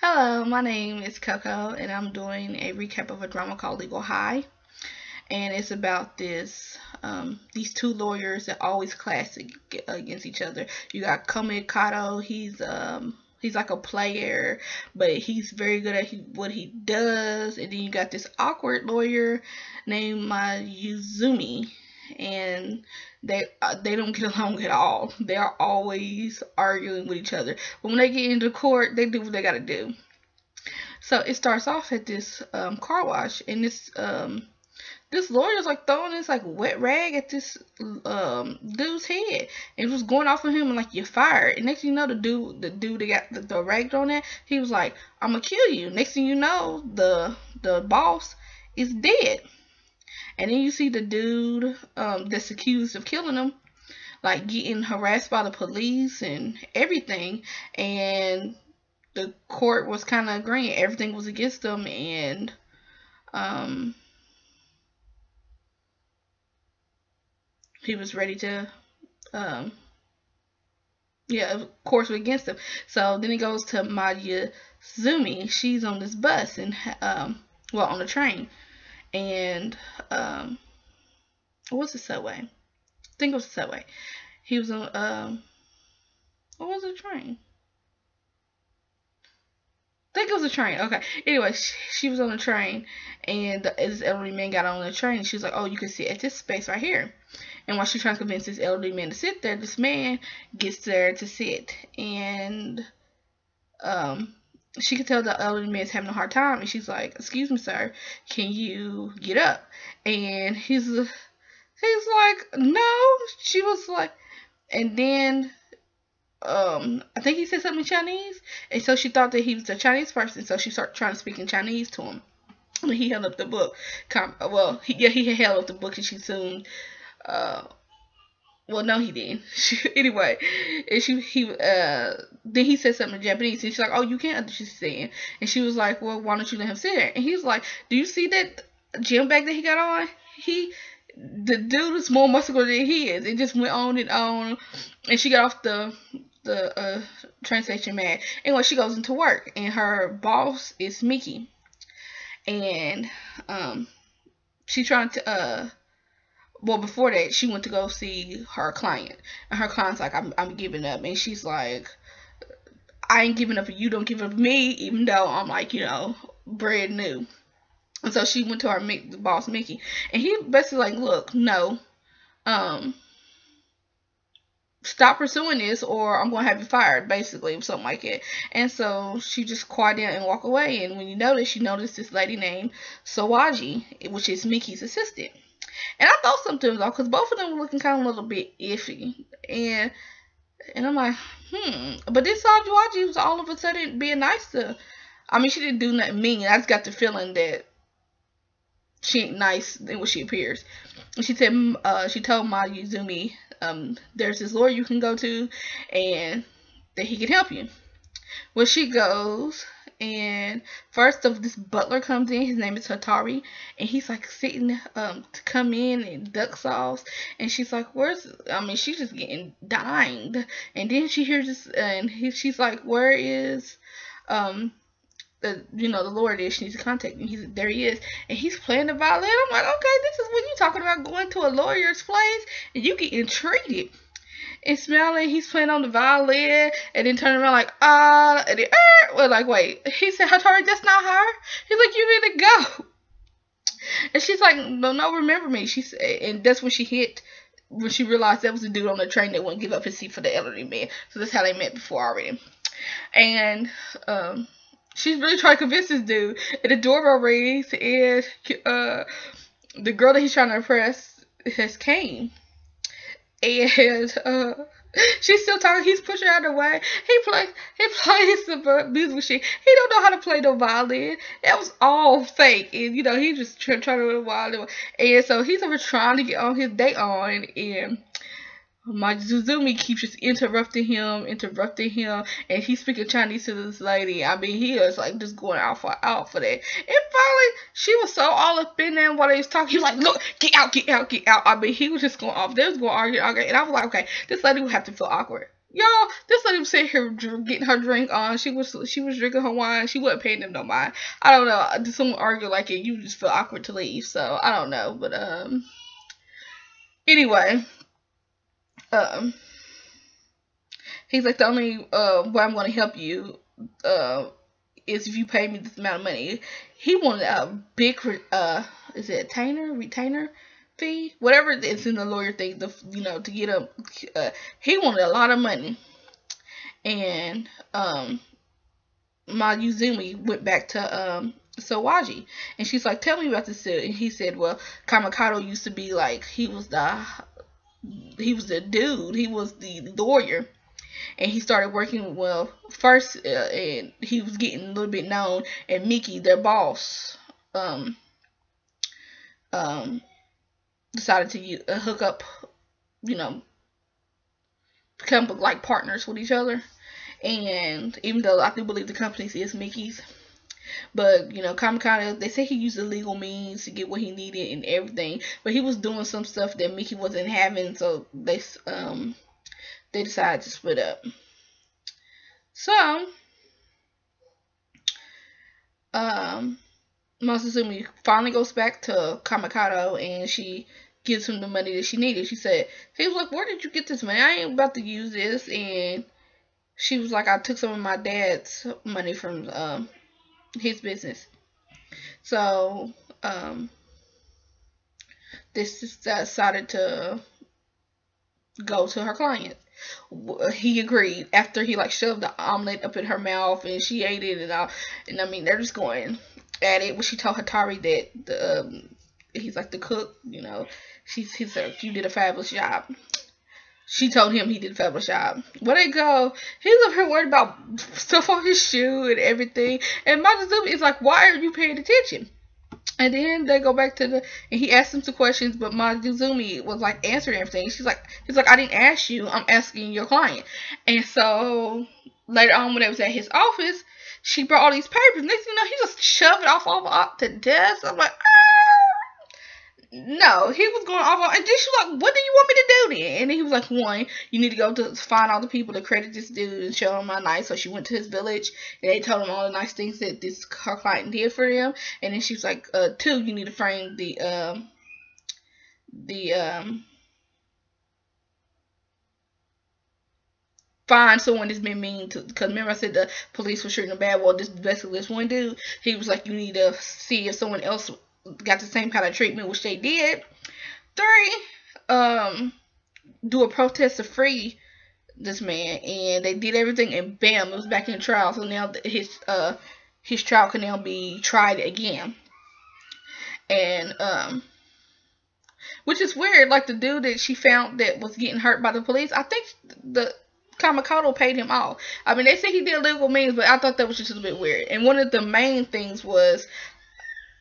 Hello, my name is Coco, and I'm doing a recap of a drama called Legal High, and it's about these two lawyers that always clash against each other. You got Komikato. He's like a player, but he's very good at what he does. And then you got this awkward lawyer named Mayuzumi, and they don't get along at all. They are always arguing with each other. But when they get into court, they do what they gotta do. So it starts off at this car wash, and this lawyer's like throwing this like wet rag at this dude's head, and it was going off on him, and like you're fired. And next thing you know, the dude that got the rag thrown at, he was like, "I'm gonna kill you." Next thing you know, the boss is dead, and then you see the dude that's accused of killing him like getting harassed by the police and everything, and the court was kind of agreeing everything was against them, and um, he was ready to, um, yeah, of course, against him. So then he goes to Maya Zumi. She's on this bus and well, on the train, and what was the subway? I think it was the subway. He was on what was the train? I think it was a train. Okay. Anyway, she was on the train, and this elderly man got on the train. And she was like, "Oh, you can sit at this space right here." And while she's trying to convince this elderly man to sit there, this man gets there to sit, and um, she could tell the elderly man's having a hard time, and she's like, "Excuse me, sir, can you get up?" And he's like, "No." She was like, and then I think he said something in Chinese, and so she thought that he was a Chinese person, so she started trying to speak in Chinese to him. And he held up the book. Well, he held up the book, and she soon, uh, well, no, he didn't. Anyway, and then he said something in Japanese, and she's like, "Oh, you can't understand." She's saying, and she was like, "Well, why don't you let him sit there?" And he's like, "Do you see that gym bag that he got on? The dude is more muscular than he is." It just went on and on, and she got off the train station mad. Anyway, she goes into work, and her boss is Mickey, and she trying to well, before that, she went to go see her client, and her client's like, I'm giving up," and she's like, "I ain't giving up, and you don't give up me, even though I'm like, brand new." And so she went to her the boss Mickey, and he basically like, "Look, no, um, stop pursuing this, or I'm gonna have you fired," basically, something like it. And so she just quiet down and walk away. And when you notice this lady named Sawaji, which is Mickey's assistant. And I thought something was off because both of them were looking kind of a little bit iffy. And I'm like, But this Sawaji was all of a sudden being nice to. I mean, she didn't do nothing mean. I just got the feeling that she ain't nice than what she appears. And she said, she told Mayuzumi, there's this lawyer you can go to, and that he can help you. Well, she goes, and first of this butler comes in. His name is Hatari, and he's like sitting to come in and duck sauce. And she's like, "Where's?" I mean, she's just getting dined. And then she hears this, and she's like, "Where is the Lord is, she needs to contact me." There he is, and he's playing the violin. I'm like, okay, this is when you talking about going to a lawyer's place and you get treated and smelling. He's playing on the violin, and then turning around like, and then well, like, wait, he said, "Hatari, that's not her." He's like, "You need to go." And she's like, "No, remember me." She said, and that's when she realized that was the dude on the train that wouldn't give up his seat for the elderly man. So that's how they met before already. And she's really trying to convince this dude, and the doorbell rings, and the girl that he's trying to impress has came, and she's still talking. He's pushing her out of the way. He plays the music machine. He don't know how to play no violin. That was all fake, and he just trying to do the violin, and so he's over trying to get on his day on, and Mayuzumi keeps just interrupting him, and he's speaking Chinese to this lady. I mean, he is like just going out for that. And finally, she was so all up in there while they was talking. He was like, "Look, get out, get out, get out." I mean, he was just going off. They was going argue, and I was like, okay, this lady will have to feel awkward Y'all, this lady was sitting here getting her drink on. She was drinking her wine. She wasn't paying them no mind. I don't know. Did someone argue like it? You just feel awkward to leave. So I don't know. But anyway, he's like, the only way I'm going to help you is if you pay me this amount of money. He wanted a big is it retainer fee, whatever it is in the lawyer thing, to get him. He wanted a lot of money, and Mayuzumi went back to Sawaji, and she's like, tell me about this suit. And he said, well, Kamikato used to be like, he was the dude, he was the lawyer, and he started working, well, first, and he was getting a little bit known, and Miki, their boss, decided to hook up, become like partners with each other. And even though I do believe the company is Mickey's, but Kamikaze, they say he used illegal means to get what he needed and everything, but he was doing some stuff that Mickey wasn't having, so they decided to split up. So Masazumi finally goes back to Kamikaze, and she gives him the money that she needed. He was like, where did you get this money? I ain't about to use this. And she was like, I took some of my dad's money from his business. So this decided to go to her client. He agreed after he shoved the omelet up in her mouth, and she ate it, and all. And I mean, they're just going at it. When she told Hatari that he's like the cook, he said, you did a fabulous job. She told him he did a fabulous job. Where they go, he's up here worried about stuff on his shoe and everything. And Mayuzumi is like, why are you paying attention? And then they go back to and he asked him some questions, but Mayuzumi was like answering everything. He's like, I didn't ask you, I'm asking your client. And so later on, when they was at his office, she brought all these papers. Next thing you know, he just shoved it off to death. I'm like, no, he was going off. And then she was like, what do you want me to do then? And then he was like, one, you need to go to find all the people that credit this dude and show him how nice. So she went to his village, and they told him all the nice things that her client did for them. And then she was like, two, you need to frame find someone that's been mean to, because remember I said the police were treating him bad. Well, basically this one dude, he was like, you need to see if someone else got the same kind of treatment, which they did. 3, do a protest to free this man, and they did everything, and bam, it was back in trial. So now his trial can now be tried again. And which is weird, like the dude that she found that was getting hurt by the police, I think the Kamikaze paid him off. I mean, they say he did illegal means, but I thought that was just a bit weird. And one of the main things was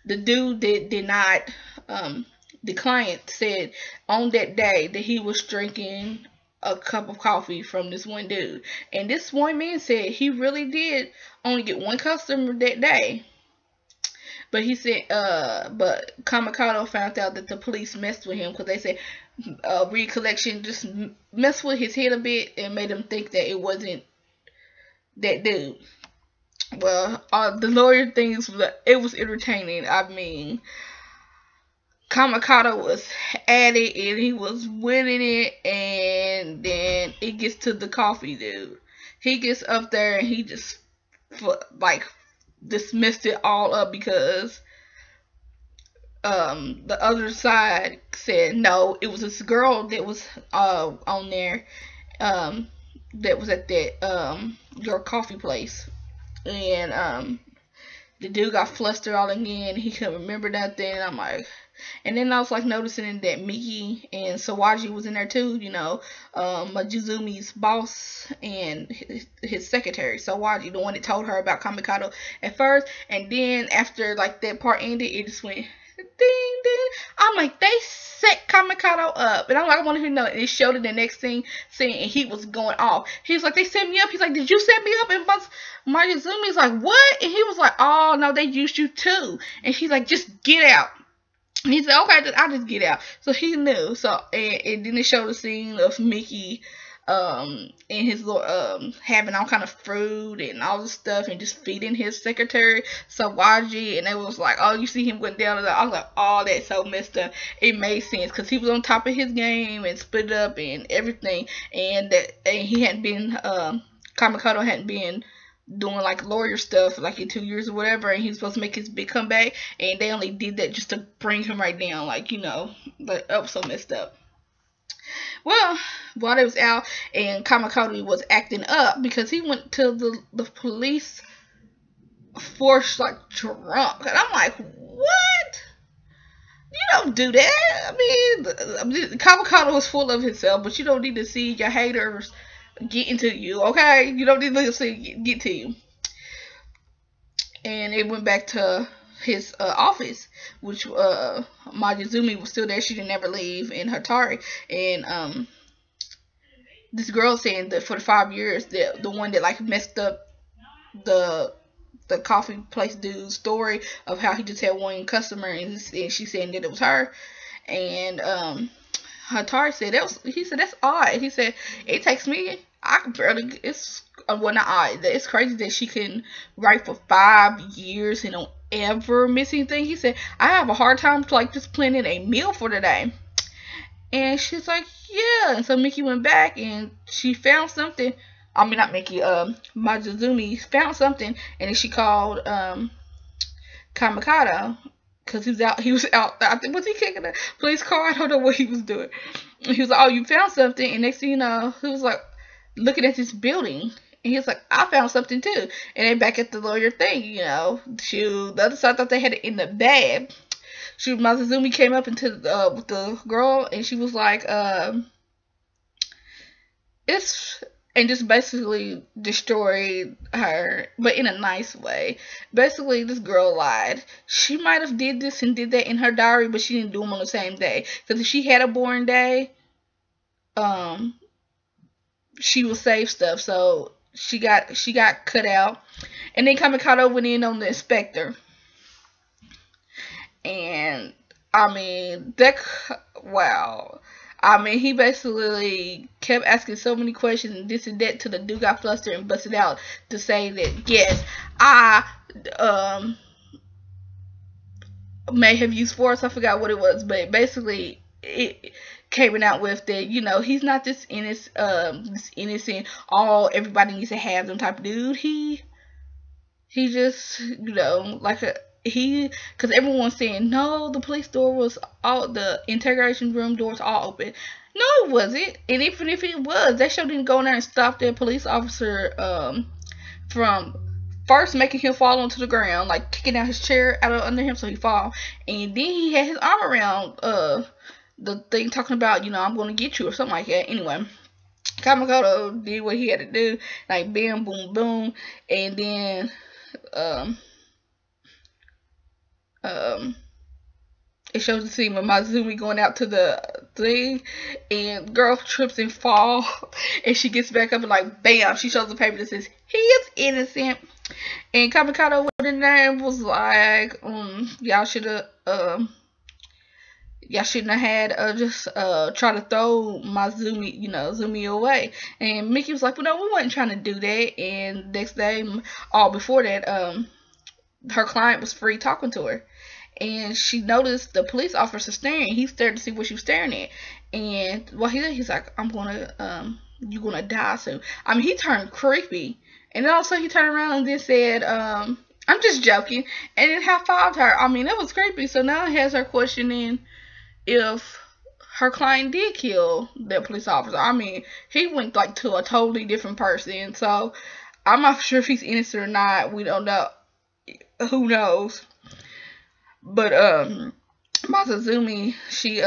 the dude that did not, the client said on that day that he was drinking a cup of coffee from this one dude. And this one man said he really did only get one customer that day. But he said, but Kamikaze found out that the police messed with him, because they said recollection just messed with his head a bit and made him think that it wasn't that dude. Well, the lawyer things, it was entertaining. I mean, Kamikaze was at it, and he was winning it, and then it gets to the coffee dude. He gets up there, and he just, dismissed it all up, because the other side said, no, it was this girl that was on there, that was at that, your coffee place. And the dude got flustered all again. He couldn't remember nothing. I'm like, and then I was noticing that Miki and Sawaji was in there too. Majuzumi's boss and his secretary, Sawaji, the one that told her about Kamikaze at first. And then after that part ended, it just went ding ding. I'm like, they set Kamikaze up, and I'm like, I want to know. And it showed in the next scene, and he was going off. He was like, they set me up. He's like, did you set me up? And Majuzumi's like, what? And he was like, oh no, they used you too. And she's like, just get out. And he said, okay, I'll just get out. So he knew. So and then they showed the scene of Miki in his little having all kind of fruit and all this stuff and just feeding his secretary Sawaji, and it was like, oh, you see him going down to the, I was like, oh, that's so messed up. It made sense because he was on top of his game and split up and everything, and he hadn't been Kamikato hadn't been doing like lawyer stuff like in 2 years or whatever, and he's supposed to make his big comeback, and they only did that just to bring him right down, like, you know, but that was so messed up. Well, while they was out and Kamikaze was acting up because he went to the police force like drunk, and I'm like, what? You don't do that. I mean, Kamikaze was full of himself, but you don't need to see your haters get into you, okay? You don't need to see get to you. And it went back to his office, which Majizumi was still there. She didn't ever leave, and Hatari. And this girl saying that for the 5 years, the one that like messed up the coffee place dude's story of how he just had one customer, and she said that it was her. And Hatari said he said that's odd. He said it takes me, I can barely, it's well, not odd, it's crazy that she can write for 5 years and don't ever miss anything. He said I have a hard time like just planning a meal for today. And she's like, yeah. And so Mickey went back and she found something. I mean, not Mickey, Majizumi found something, and then she called Kamikaze, because he was out, I think, was he kicking a police car? I don't know what he was doing. And he was like, oh, you found something. And next thing you know, he was like looking at this building, and he was like, I found something too. And then back at the lawyer thing, you know, the other side thought they had it in the bag. Majizumi came up into with the girl, and she was like, and just basically destroyed her, but in a nice way. Basically, this girl lied. She might have did this and did that in her diary, but she didn't do them on the same day. Because if she had a boring day, she would save stuff. So she got cut out. And then Kamikaze went in on the inspector. And I mean, wow. I mean, he basically kept asking so many questions and this and that till the dude got flustered and busted out to say that, yes, I may have used force. I forgot what it was, but basically it came out with that, you know, he's not this innocent, everybody needs to have them type of dude. He just, you know, like because everyone's saying, no, the police door was the interrogation room doors all open. No, it wasn't. And even if it was, they sure didn't go in there and stop that police officer from first making him fall onto the ground, like kicking out his chair out under him so he fall. And then he had his arm around the thing talking about, you know, I'm going to get you or something like that. Anyway, Kamikaze did what he had to do, like bam, boom, boom. And then it shows the scene with Majizumi going out to the thing, and girl trips and fall, and she gets back up and like bam, she shows the paper that says he is innocent. And Kamikaze went in there and was like, y'all shouldn't have had just try to throw Majizumi, you know, Zumi away. And Mickey was like, well, no, we wasn't trying to do that. And next day, before that, her client was free talking to her, and she noticed the police officer staring. He stared to see what she was staring at, and he's like, you're gonna die soon. I mean, he turned creepy, and then also he turned around and then said, I'm just joking, and then high-fived her. I mean, that was creepy. So now it has her questioning if her client did kill that police officer. I mean, he went like to a totally different person, so I'm not sure if he's innocent or not. We don't know. Who knows? But Majizumi, she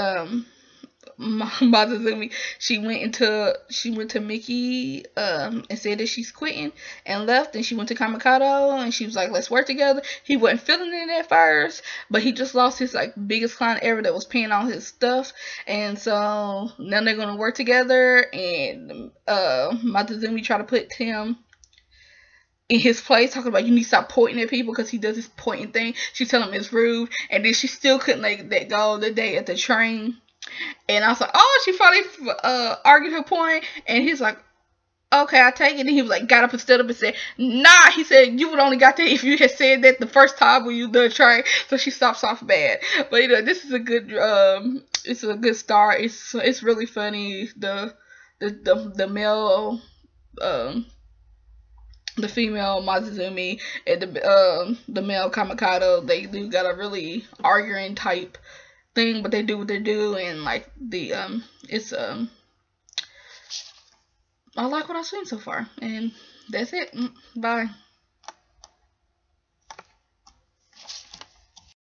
went to Mickey and said that she's quitting and left, and she went to Kamikaze and she was like, let's work together. He wasn't feeling it at first, but he just lost his like biggest client ever that was paying all his stuff, and so now they're gonna work together. And Majizumi tried to put him in his place, talking about you need to stop pointing at people because he does this pointing thing. She's telling him it's rude, and then she still couldn't let that go the day at the train And I was like, oh, she finally argued her point. And he's like, okay, I take it. And he was like, got up and stood up and said, nah. He said, you would only got that if you had said that the first time when you done trying. So she stops off bad. But you know, this is a good it's a good start. It's really funny. The male the female Mazuzumi and the male Kamikado, they do got a really arguing type thing, but they do what they do, and like the it's I like what I've seen so far, and that's it. Bye.